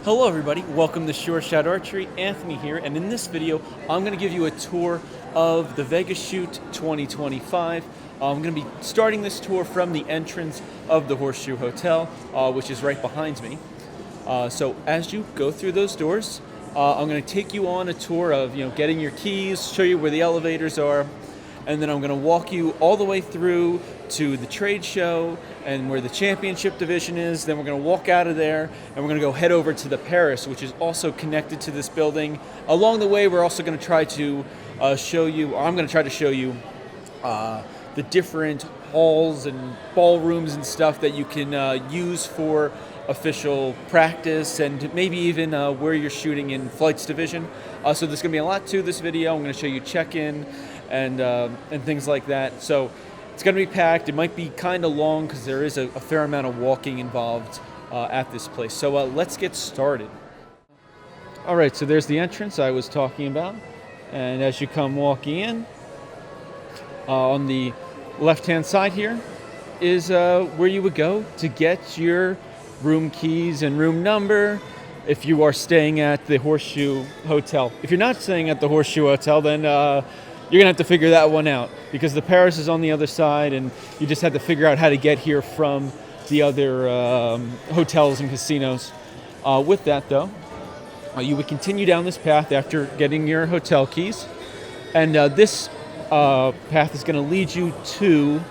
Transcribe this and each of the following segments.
Hello everybody, welcome to Sure Shot Archery. Anthony here, and in this video I'm going to give you a tour of the Vegas Shoot 2025. I'm going to be starting this tour from the entrance of the Horseshoe Hotel, which is right behind me. So as you go through those doors, I'm going to take you on a tour of getting your keys, show you where the elevators are, and then I'm going to walk you all the way through to the trade show and where the championship division is. Then we're going to walk out of there and we're going to go head over to the Paris, which is also connected to this building. Along the way, we're also going to try to show you, or I'm going to try to show you the different halls and ballrooms and stuff that you can use for official practice, and maybe even where you're shooting in Flights Division. So there's going to be a lot to this video. I'm going to show you check-in and things like that. So it's going to be packed. It might be kind of long because there is a fair amount of walking involved at this place. So let's get started. All right, so there's the entrance I was talking about. And as you come walking in, on the left-hand side here is where you would go to get your room keys and room number if you are staying at the Horseshoe Hotel. If you're not staying at the Horseshoe Hotel, then you're going to have to figure that one out, because the Paris is on the other side, and you just have to figure out how to get here from the other hotels and casinos. With that, though, you would continue down this path after getting your hotel keys, and this path is going to lead you to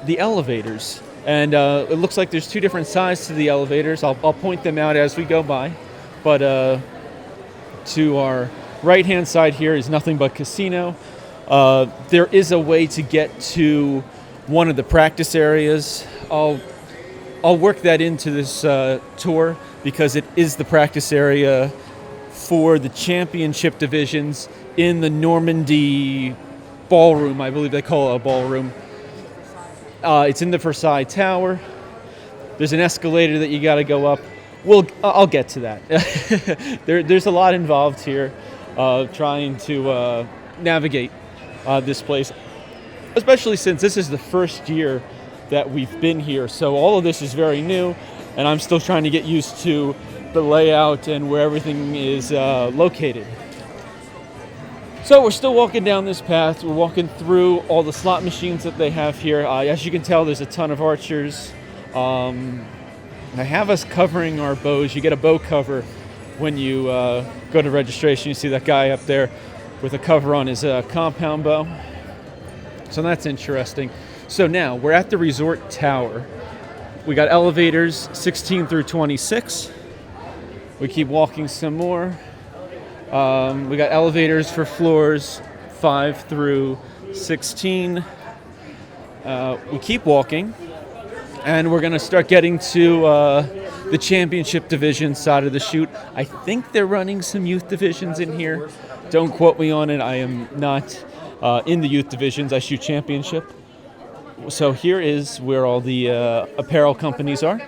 the elevators. And it looks like there's two different sides to the elevators. I'll point them out as we go by. But to our right-hand side here is nothing but casino. There is a way to get to one of the practice areas. I'll work that into this tour, because it is the practice area for the championship divisions in the Normandy ballroom. I believe they call it a ballroom. It's in the Versailles Tower. There's an escalator that you got to go up. I'll get to that. There's a lot involved here, trying to navigate this place, especially since this is the first year that we've been here. So all of this is very new, and I'm still trying to get used to the layout and where everything is located. So we're still walking down this path. We're walking through all the slot machines that they have here. As you can tell, there's a ton of archers. They have us covering our bows. You get a bow cover when you go to registration. You see that guy up there with a cover on his compound bow. So that's interesting. So now we're at the resort tower. We got elevators 16 through 26. We keep walking some more. We got elevators for floors 5 through 16. We keep walking, and we're going to start getting to the championship division side of the shoot. I think they're running some youth divisions in here. Don't quote me on it. I am not in the youth divisions. I shoot championship. So here is where all the apparel companies are.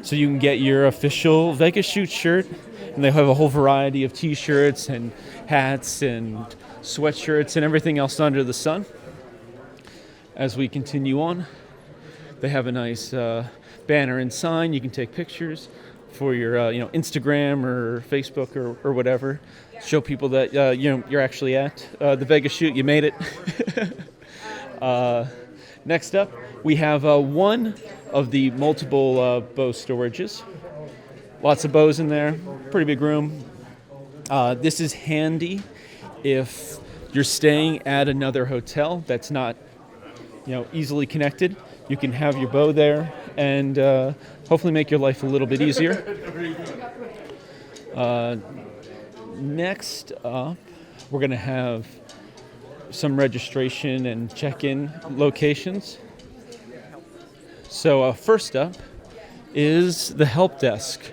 So you can get your official Vegas Shoot shirt. And they have a whole variety of t-shirts and hats and sweatshirts and everything else under the sun. As we continue on, they have a nice banner and sign. You can take pictures for your Instagram or Facebook or whatever. Show people that you're actually at the Vegas Shoot. You made it. Next up, we have one of the multiple bow storages. Lots of bows in there, pretty big room. This is handy if you're staying at another hotel that's not, easily connected. You can have your bow there and hopefully make your life a little bit easier. Next up, we're going to have some registration and check-in locations. So first up is the help desk.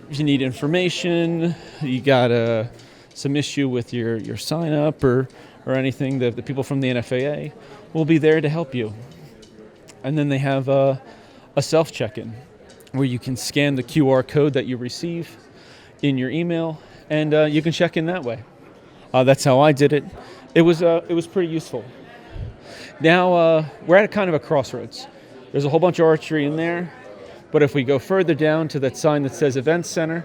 If you need information, you got some issue with your sign up or anything, the people from the NFAA will be there to help you. And then they have a self check-in where you can scan the QR code that you receive in your email, and you can check in that way. That's how I did it. It was pretty useful. Now we're at a kind of a crossroads. There's a whole bunch of archery in there, But if we go further down to that sign that says Event Center,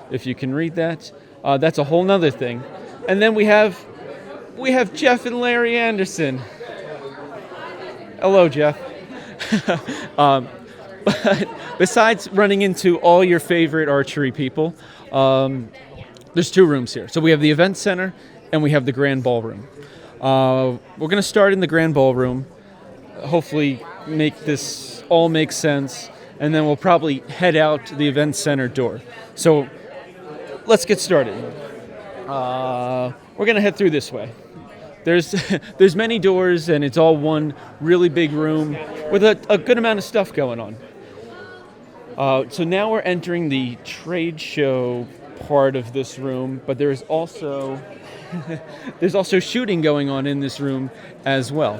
if you can read that, that's a whole nother thing. And then we have Jeff and Larry Anderson. Hello, Jeff. But besides running into all your favorite archery people, there's 2 rooms here. So we have the Event Center and we have the Grand Ballroom. We're going to start in the Grand Ballroom, hopefully make this all make sense, and then we'll probably head out to the Event Center door. So let's get started. We're going to head through this way. There's many doors, and it's all one really big room with a good amount of stuff going on. So now we're entering the trade show part of this room, but there's also shooting going on in this room as well.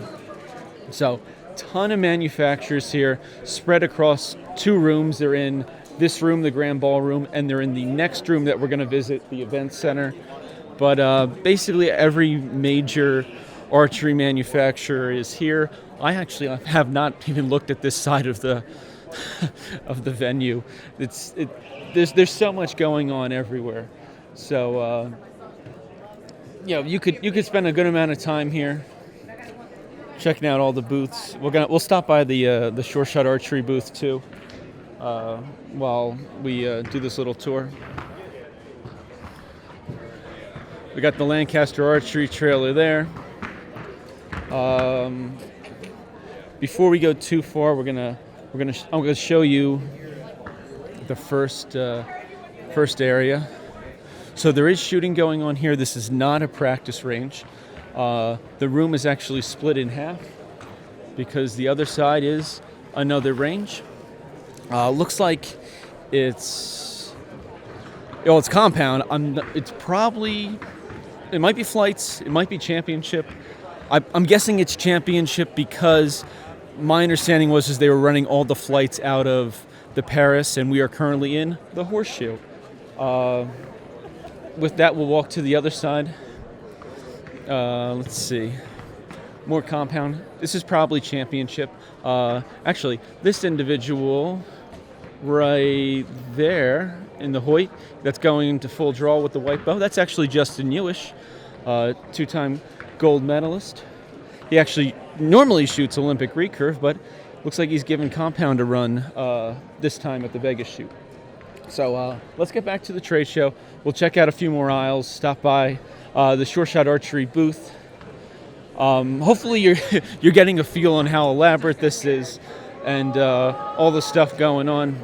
So ton of manufacturers here spread across 2 rooms. They're in this room, the Grand Ballroom, and they're in the next room that we're going to visit, the Event Center. But basically every major archery manufacturer is here. I actually have not even looked at this side of the of the venue. There's so much going on everywhere. So you could spend a good amount of time here checking out all the booths. We'll stop by the Sure Shot Archery booth too while we do this little tour. We got the Lancaster Archery trailer there. Before we go too far, I'm gonna show you the first area. So there is shooting going on here. This is not a practice range. The room is actually split in half because the other side is another range. Looks like it's compound. It might be flights. It might be championship. I'm guessing it's championship because my understanding was they were running all the flights out of the Paris, and we are currently in the Horseshoe. With that, we'll walk to the other side. Let's see. More compound. This is probably championship. Actually, this individual right there in the Hoyt that's going into full draw with the white bow, that's actually Justin Ewish, 2-time gold medalist. He actually normally shoots Olympic recurve, but looks like he's given compound a run this time at the Vegas shoot. So let's get back to the trade show. We'll check out a few more aisles, stop by the Sure Shot Archery booth. Hopefully you're getting a feel on how elaborate this is and all the stuff going on.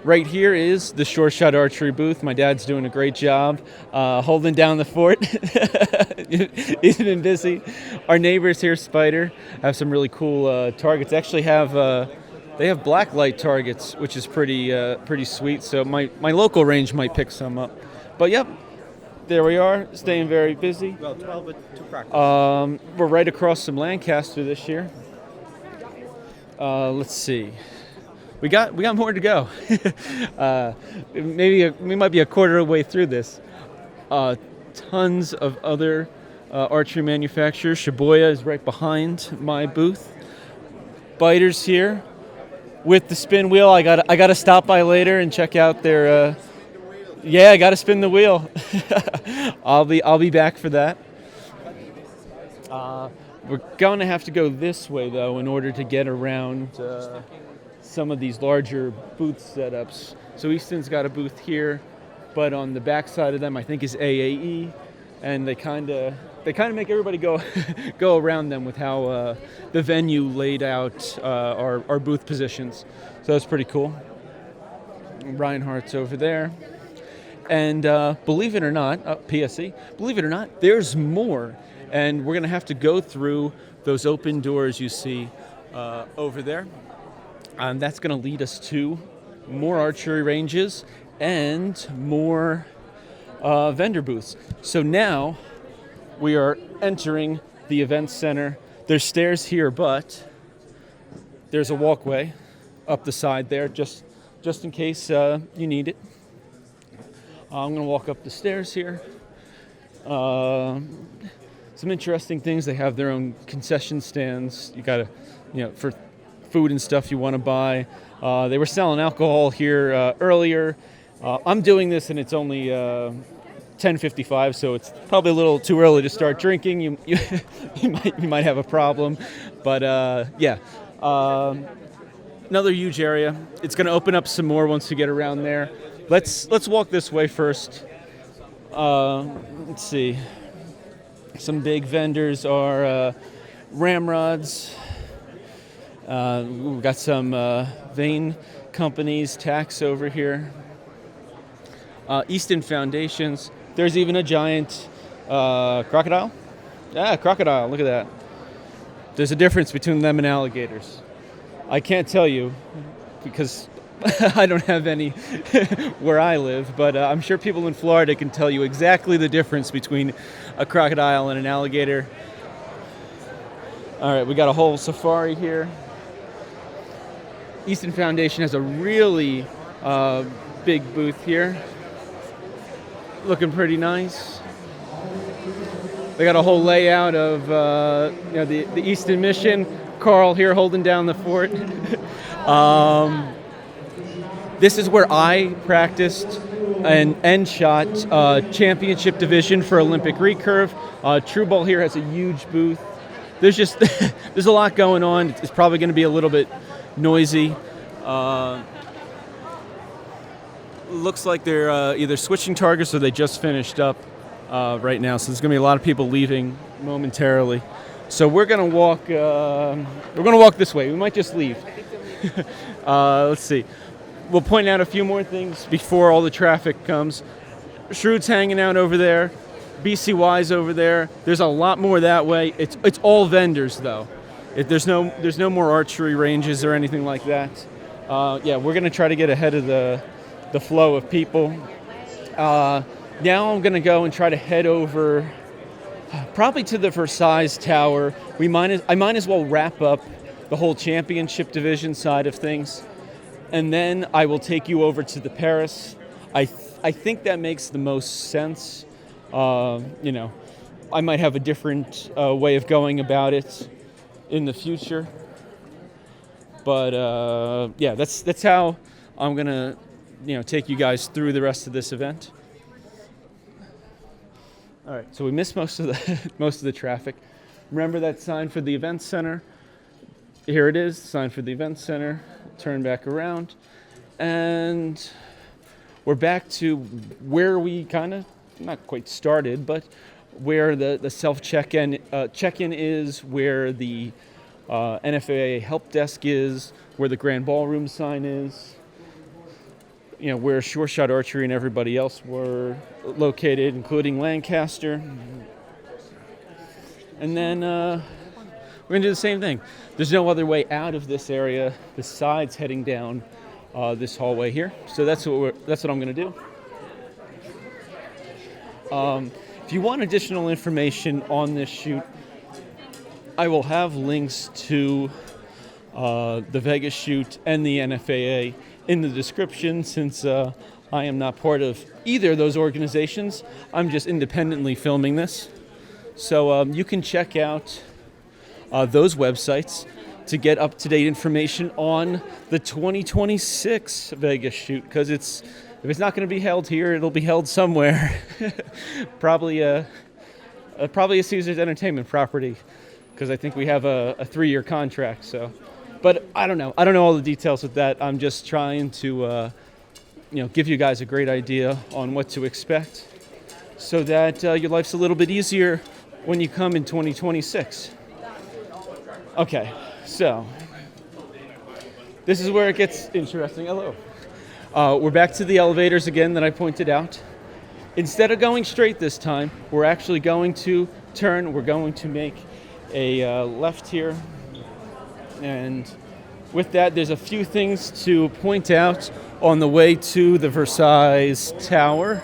Right here is the Sure Shot Archery booth. My dad's doing a great job holding down the fort. He's been busy. Our neighbors here, Spider, have some really cool targets. They actually have black light targets, which is pretty sweet. So my local range might pick some up. But yep, there we are, staying very busy. Well, 12 to practice. We're right across from Lancaster this year. Let's see. We got more to go. We might be a quarter of the way through this. Tons of other archery manufacturers. Shibuya is right behind my booth. Biters here with the spin wheel. I got to stop by later and check out their. I got to spin the wheel. I'll be back for that. We're going to have to go this way though in order to get around some of these larger booth setups. So Easton's got a booth here, but on the back side of them I think is AAE, and they kind of make everybody go around them with how the venue laid out our booth positions. So that's pretty cool. Reinhardt's over there. And believe it or not, PSE, believe it or not, there's more. And we're going to have to go through those open doors you see over there. And that's going to lead us to more archery ranges and more vendor booths. So now we are entering the event center. There's stairs here, but there's a walkway up the side there, just in case you need it. I'm going to walk up the stairs here. Some interesting things. They have their own concession stands. You got to, for food and stuff you want to buy. They were selling alcohol here earlier. I'm doing this and it's only 10:55, so it's probably a little too early to start drinking. You might have a problem, but yeah. Another huge area. It's going to open up some more once we get around there. Let's walk this way first. Let's see. Some big vendors are ramrods. We've got some vein companies, tacks over here. Easton Foundations. There's even a giant crocodile. Yeah, crocodile. Look at that. There's a difference between them and alligators. I can't tell you because I don't have any where I live, but I'm sure people in Florida can tell you exactly the difference between a crocodile and an alligator. All right, we got a whole safari here. Easton Foundation has a really big booth here. Looking pretty nice. They got a whole layout of the Easton Mission. Carl here holding down the fort. This is where I practiced and shot championship division for Olympic recurve. True Ball here has a huge booth. There's just there's a lot going on. It's probably going to be a little bit noisy. Looks like they're either switching targets or they just finished up right now. So there's going to be a lot of people leaving momentarily. So we're going to walk. We're going to walk this way. We might just leave. Let's see. We'll point out a few more things before all the traffic comes. Shrewd's hanging out over there. BCY's over there. There's a lot more that way. It's all vendors though. There's no more archery ranges or anything like that. Yeah, we're going to try to get ahead of the flow of people. Now I'm going to go and try to head over probably to the Versailles Tower. I might as well wrap up the whole championship division side of things, and then I will take you over to the Paris. I think that makes the most sense. I might have a different way of going about it in the future, but yeah, that's how I'm gonna take you guys through the rest of this event. All right, so we missed most of the traffic. Remember that sign for the event center? Here it is, sign for the event center. Turn back around, and we're back to where we kind of not quite started, but where the self check-in is, where the NFAA help desk is, where the grand ballroom sign is. Where Sure Shot Archery and everybody else were located, including Lancaster. And then we're going to do the same thing. There's no other way out of this area besides heading down this hallway here. So that's what I'm going to do. If you want additional information on this shoot, I will have links to the Vegas shoot and the NFAA in the description, since I am not part of either of those organizations. I'm just independently filming this. So you can check out those websites to get up-to-date information on the 2026 Vegas shoot, because if it's not going to be held here, it'll be held somewhere. Probably a Caesars Entertainment property, because I think we have a 3-year contract. So. But I don't know. I don't know all the details with that. I'm just trying to, give you guys a great idea on what to expect, so that your life's a little bit easier when you come in 2026. Okay, so this is where it gets interesting. Hello. We're back to the elevators again that I pointed out. Instead of going straight this time, we're actually going to turn. We're going to make a left here. And with that, there's a few things to point out on the way to the Versailles Tower.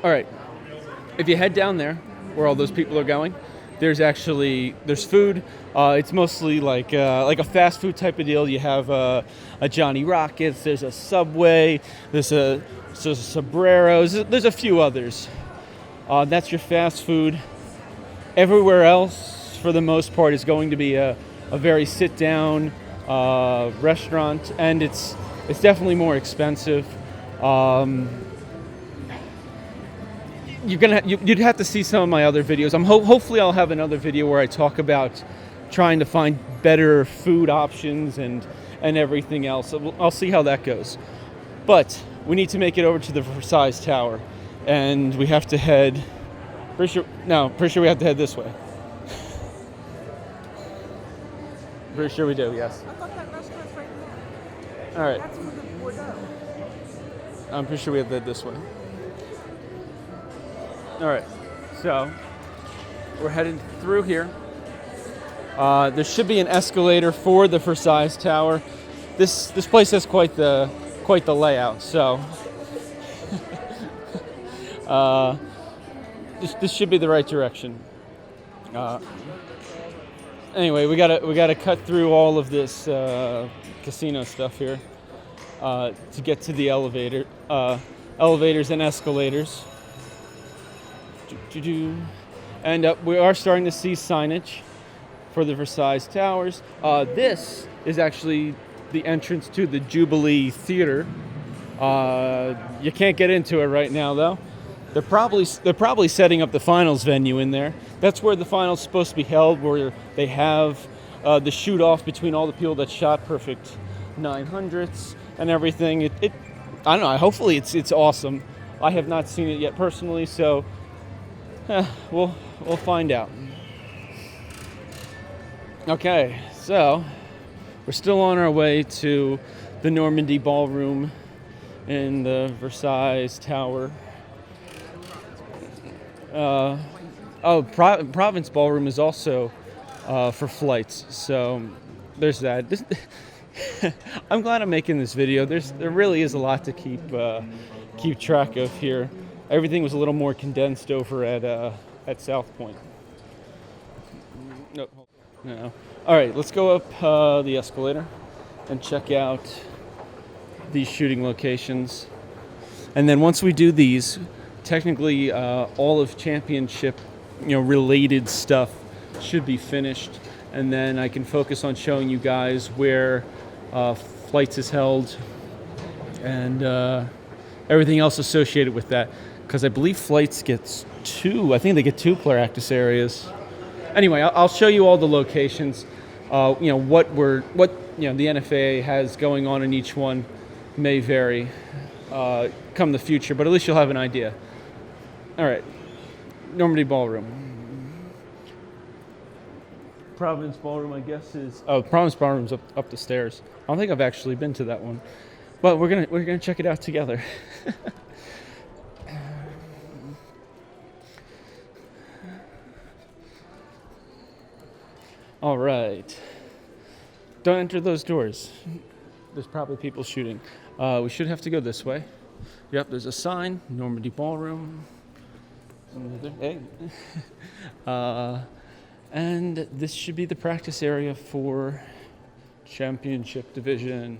All right, if you head down there, where all those people are going, there's food. It's mostly like a fast food type of deal. You have a Johnny Rockets, there's a Subway, there's a Sombreros, there's a few others. That's your fast food. Everywhere else, for the most part, is going to be a very sit-down restaurant, and it's definitely more expensive. You'd have to see some of my other videos. Hopefully I'll have another video where I talk about trying to find better food options and everything else. I'll see how that goes. But we need to make it over to the Versailles Tower, and we have to head. Pretty sure we have to head this way. Pretty sure we do. Yes. I thought that restaurant's right there. All right. That's where the Bordeaux. I'm pretty sure we have to head this way. All right. So we're headed through here. There should be an escalator for the Versailles Tower. This place has quite the layout. So this should be the right direction. Anyway, we gotta cut through all of this casino stuff here to get to the elevators and escalators. And we are starting to see signage for the Versailles Towers. This is actually the entrance to the Jubilee Theater. You can't get into it right now, though. They're probably setting up the finals venue in there. That's where the finals supposed to be held, where they have the shoot off between all the people that shot perfect 900s and everything. I don't know. Hopefully it's awesome. I have not seen it yet personally, so we'll find out. Okay, so we're still on our way to the Normandy Ballroom in the Versailles Tower. Province Ballroom is also for flights, so there's that. I'm glad I'm making this video. There really is a lot to keep track of here. Everything was a little more condensed over at South Point. No. All right, let's go up the escalator and check out these shooting locations. And then once we do these, technically all of championship related stuff should be finished, and then I can focus on showing you guys where flights is held and everything else associated with that, because I believe flights gets two practice areas. Anyway, I'll show you all the locations. What the NFA has going on in each one may vary come the future, but at least you'll have an idea. All right, Normandy Ballroom. Province Ballroom, I guess, is... Oh, Province Ballroom's up the stairs. I don't think I've actually been to that one, but we're gonna check it out together. All right. Don't enter those doors. There's probably people shooting. We should have to go this way. Yep, there's a sign, Normandy Ballroom. Hey. And this should be the practice area for championship division.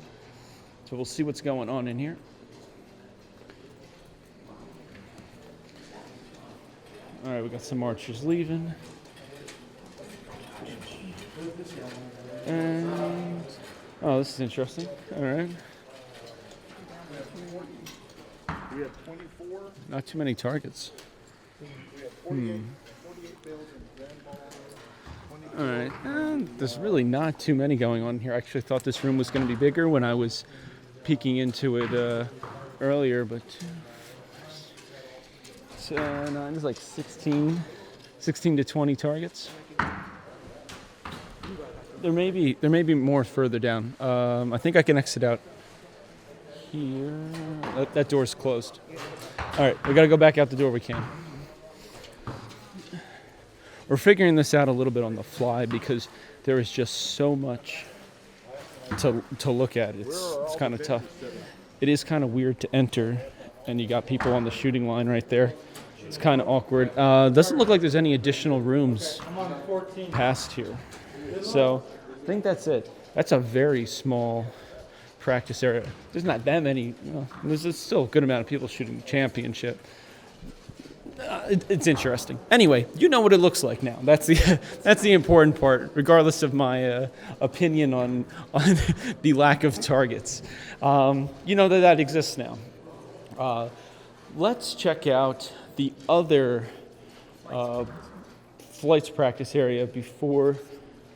So we'll see what's going on in here. All right, we got some archers leaving. And this is interesting. All right. We have 24. Not too many targets. We have 48 bills in grand ball. All right. There's really not too many going on here. I actually thought this room was going to be bigger when I was peeking into it earlier, but there's like 16 to 20 targets. There may be more further down. I think I can exit out here. That door's closed. All right, we got to go back out the door we can. We're figuring this out a little bit on the fly because there is just so much to look at. It's kind of tough. It is kind of weird to enter, and you got people on the shooting line right there. It's kind of awkward. Doesn't look like there's any additional rooms past here. So I think that's it. That's a very small practice area. There's not that many. There's still a good amount of people shooting championship. It's interesting. Anyway, you know what it looks like now. That's the that's the important part, regardless of my opinion on the lack of targets. You know that exists now. Let's check out the other flights practice area before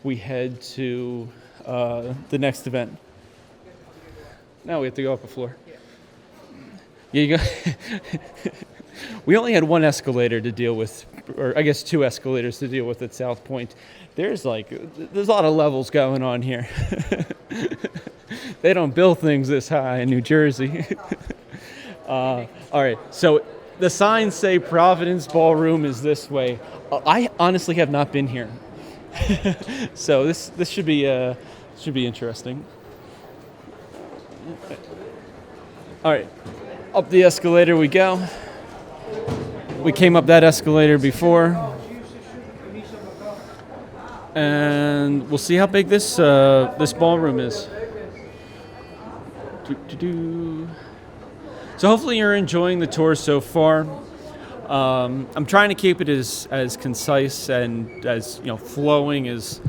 we head to the next event. Now we have to go up a floor. Yeah, you go. We only had one escalator to deal with, or I guess two escalators to deal with at South Point. There's a lot of levels going on here. They don't build things this high in New Jersey. All right, so the signs say Providence Ballroom is this way. I honestly have not been here, so this should be interesting. All right, up the escalator we go. We came up that escalator before, and we'll see how big this ballroom is. So hopefully you're enjoying the tour so far. I'm trying to keep it as concise and as flowing as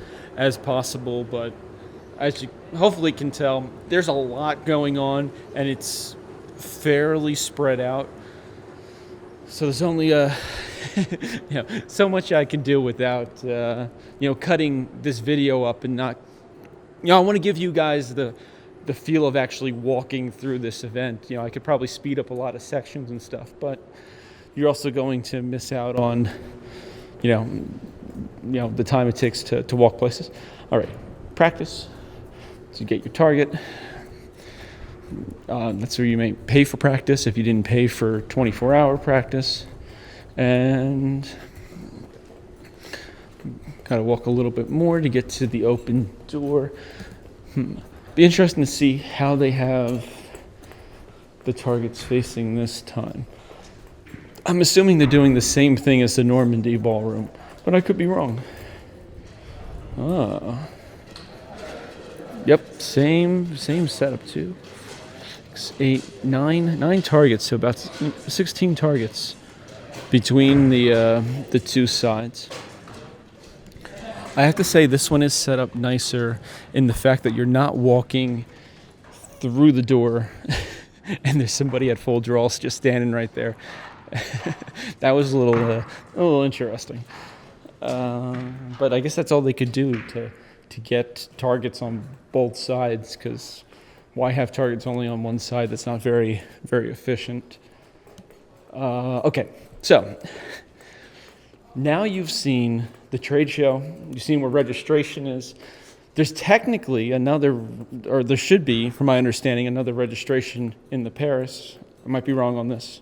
possible, but as you hopefully can tell, there's a lot going on, and it's fairly spread out. So there's only so much I can do without cutting this video up and not. I want to give you guys the feel of actually walking through this event. I could probably speed up a lot of sections and stuff, but you're also going to miss out on the time it takes to walk places. All right, practice. So you get your target. That's where you may pay for practice if you didn't pay for 24-hour practice. And got to walk a little bit more to get to the open door. Be interesting to see how they have the targets facing this time. I'm assuming they're doing the same thing as the Normandy Ballroom, but I could be wrong. Yep, same setup too. 9 targets, so about 16 targets between the two sides. I have to say this one is set up nicer in the fact that you're not walking through the door and there's somebody at full draws just standing right there. That was a little interesting. But I guess that's all they could do to get targets on both sides, because why have targets only on one side? That's not very, very efficient. Okay, so now you've seen the trade show. You've seen where registration is. There's technically there should be, from my understanding, another registration in the Paris. I might be wrong on this.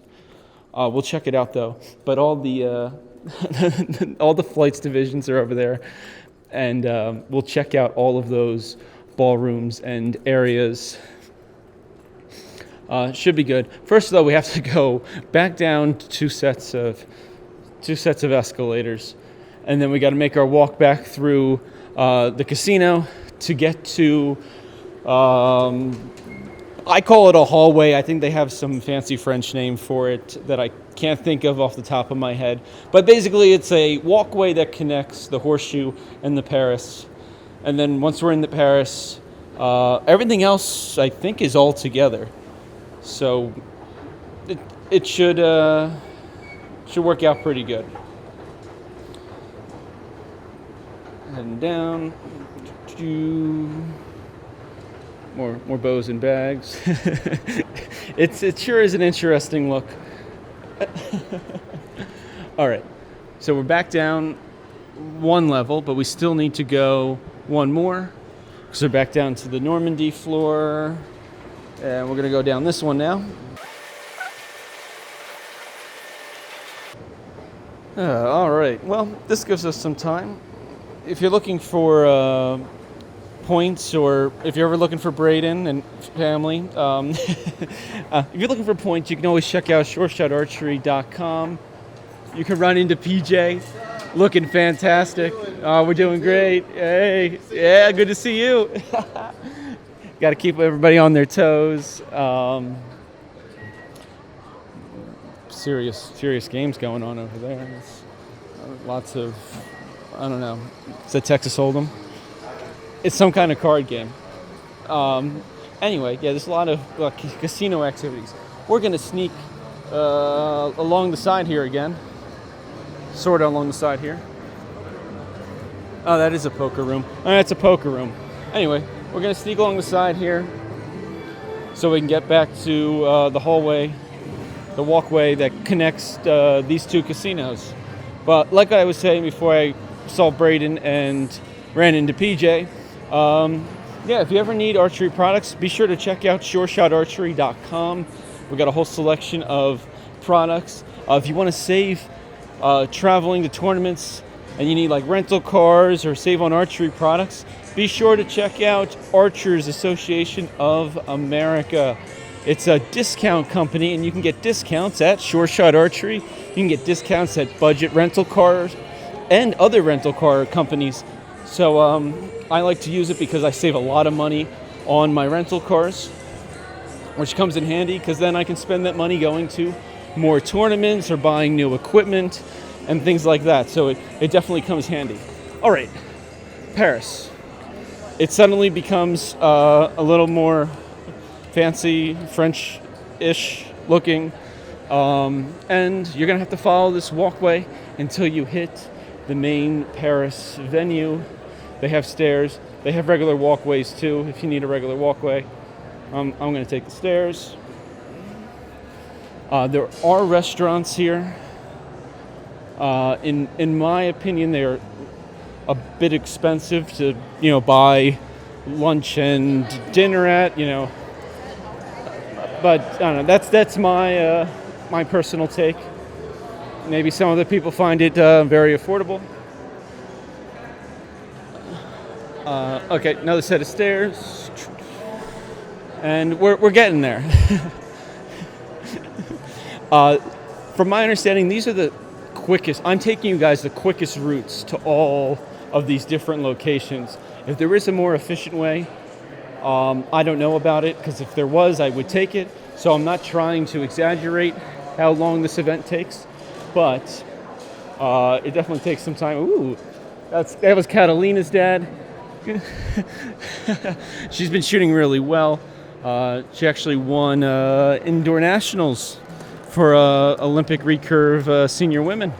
We'll check it out though. But all the all the flights divisions are over there, and we'll check out all of those ballrooms and areas. Should be good. First though, we have to go back down to two sets of escalators, and then we got to make our walk back through the casino to get to. I call it a hallway. I think they have some fancy French name for it that I can't think of off the top of my head. But basically, it's a walkway that connects the Horseshoe and the Paris. And then once we're in the Paris, everything else I think is all together. So it should work out pretty good. Heading down. More bows and bags. It sure is an interesting look. All right, so we're back down one level, but we still need to go one more. So we're back down to the Normandy floor, and we're gonna go down this one now. All right, well, this gives us some time. If you're looking for points, or if you're ever looking for Braden and family, if you're looking for points, you can always check out SureShotArchery.com. You can run into PJ, looking fantastic. We're doing great. Hey, yeah, good to see you. Got to keep everybody on their toes. serious games going on over there. It's, lots of, I don't know, it's a Texas Hold'em. It's some kind of card game. Anyway, yeah, there's a lot of casino activities. We're gonna sneak along the side here again. Sort of along the side here. Oh, that is a poker room. Oh, that's a poker room. Anyway, we're gonna sneak along the side here so we can get back to the hallway, the walkway that connects these two casinos. But like I was saying before I saw Braden and ran into PJ, yeah, if you ever need archery products, be sure to check out sureshotarchery.com. We got a whole selection of products. If you want to save traveling to tournaments and you need like rental cars or save on archery products, be sure to check out Archers Association of America. It's a discount company, and you can get discounts at Sure Shot Archery. You can get discounts at budget rental cars and other rental car companies. So I like to use it because I save a lot of money on my rental cars, which comes in handy because then I can spend that money going to more tournaments or buying new equipment and things like that. So it definitely comes handy. All right, Paris. It suddenly becomes a little more fancy, French-ish looking, and you're gonna have to follow this walkway until you hit the main Paris venue. They have stairs. They have regular walkways too if you need a regular walkway. I'm gonna take the stairs. There are restaurants here. In my opinion, they're a bit expensive to buy lunch and dinner at. But I don't know. That's my my personal take. Maybe some other people find it very affordable. Okay, another set of stairs, and we're getting there. From my understanding, these are the quickest. I'm taking you guys the quickest routes to all of these different locations. If there is a more efficient way, I don't know about it, because if there was, I would take it. So I'm not trying to exaggerate how long this event takes, but it definitely takes some time. Ooh, that was Catalina's dad. She's been shooting really well. She actually won indoor nationals for Olympic recurve senior women.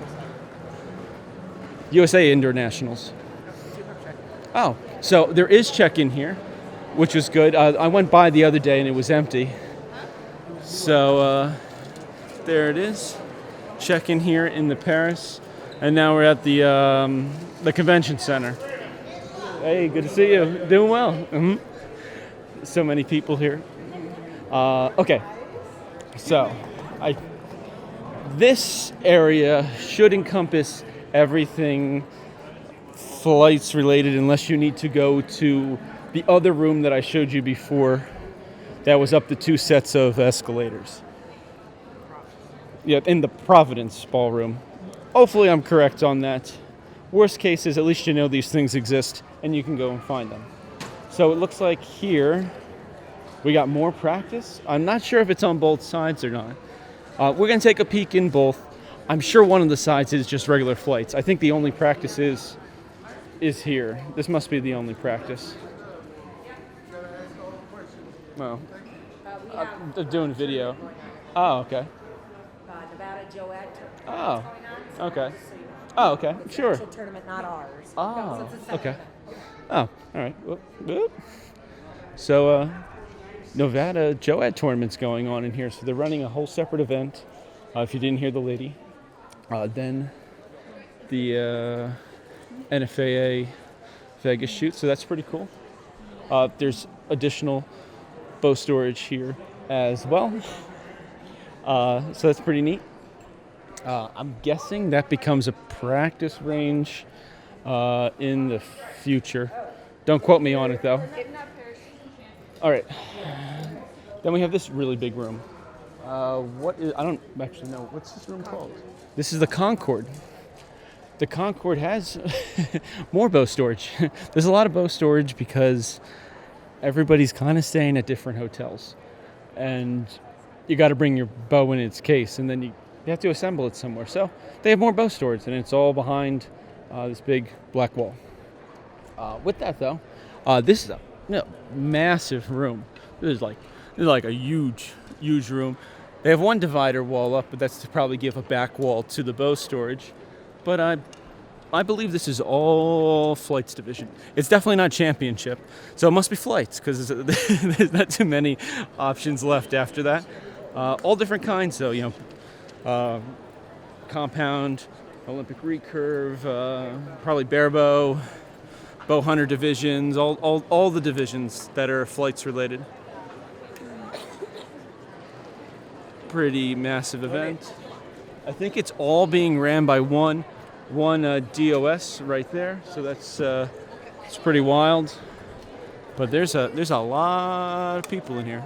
USA indoor nationals. Oh, so there is check-in here, which was good. I went by the other day and it was empty. So there it is. Check-in here in the Paris, and now we're at the convention center. Hey, good to see you. Doing well. Mm-hmm. So many people here. Okay, so this area should encompass everything flights related, unless you need to go to the other room that I showed you before that was up to 2 sets of escalators. Yeah, in the Providence ballroom. Hopefully I'm correct on that. Worst case is at least you know these things exist and you can go and find them. So it looks like here we got more practice. I'm not sure if it's on both sides or not. We're going to take a peek in both. I'm sure one of the sides is just regular flights. I think the only practice is here. This must be the only practice. Well, they're doing video. Oh, okay. Nevada Joette. Oh, okay. Oh, okay. Sure. It's a tournament, not ours. Oh, okay. Oh, all right. Whoop, whoop. So, Nevada Joette tournament's going on in here. So they're running a whole separate event. If you didn't hear the lady, then the NFAA Vegas shoot. So that's pretty cool. There's additional bow storage here as well. So that's pretty neat. I'm guessing that becomes a practice range in the future. Don't quote me on it though. All right. Then we have this really big room. I don't actually know. What's this room called? This is the Concord. The Concord has more bow storage. There's a lot of bow storage because everybody's kind of staying at different hotels. And you got to bring your bow in its case, and then you have to assemble it somewhere. So they have more bow storage, and it's all behind this big black wall. With that though, this is a massive room. This is like a huge room. They have one divider wall up, but that's to probably give a back wall to the bow storage. But I believe this is all flights division. It's definitely not championship, so it must be flights because there's not too many options left after that. All different kinds, though. Compound, Olympic recurve, probably barebow, bow hunter divisions, all the divisions that are flights related. Pretty massive event. I think it's all being ran by one DOS right there, so that's it's pretty wild. But there's a lot of people in here.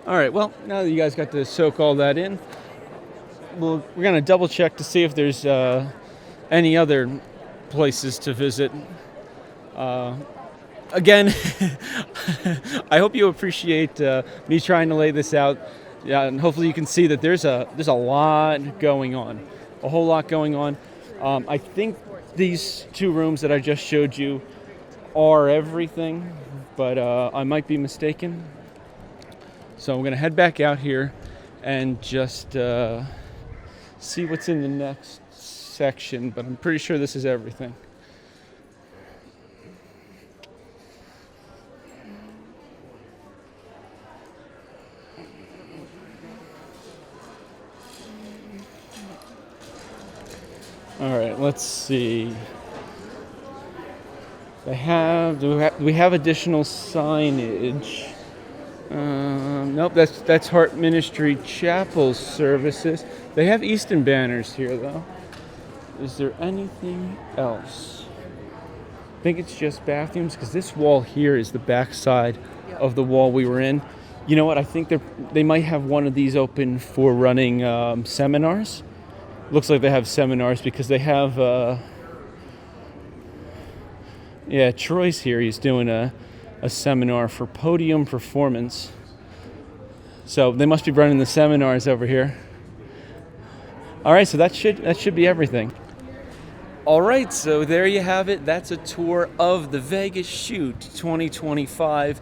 All right, well, now that you guys got to soak all that in, we're gonna double check to see if there's any other places to visit. Again, I hope you appreciate me trying to lay this out. Yeah, and hopefully you can see that there's a lot going on, a whole lot going on. I think these two rooms that I just showed you are everything, but I might be mistaken. So I'm gonna head back out here and just see what's in the next section, but I'm pretty sure this is everything. All right, let's see. Do we have additional signage? Nope, that's Heart Ministry Chapel services. They have Easton banners here, though. Is there anything else? I think it's just bathrooms, because this wall here is the back side of the wall we were in. You know what? I think they might have one of these open for running seminars. Looks like they have seminars because they have, Troy's here. He's doing a seminar for podium performance. So they must be running the seminars over here. All right, so that should be everything. All right, so there you have it. That's a tour of the Vegas Shoot 2025.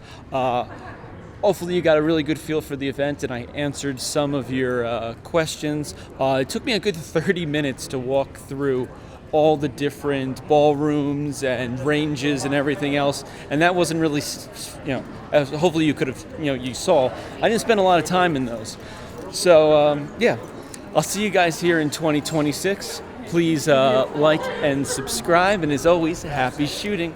Hopefully you got a really good feel for the event and I answered some of your questions. It took me a good 30 minutes to walk through all the different ballrooms and ranges and everything else, and that wasn't really, as hopefully you could have, you saw. I didn't spend a lot of time in those. So I'll see you guys here in 2026. Please like and subscribe, and as always, happy shooting.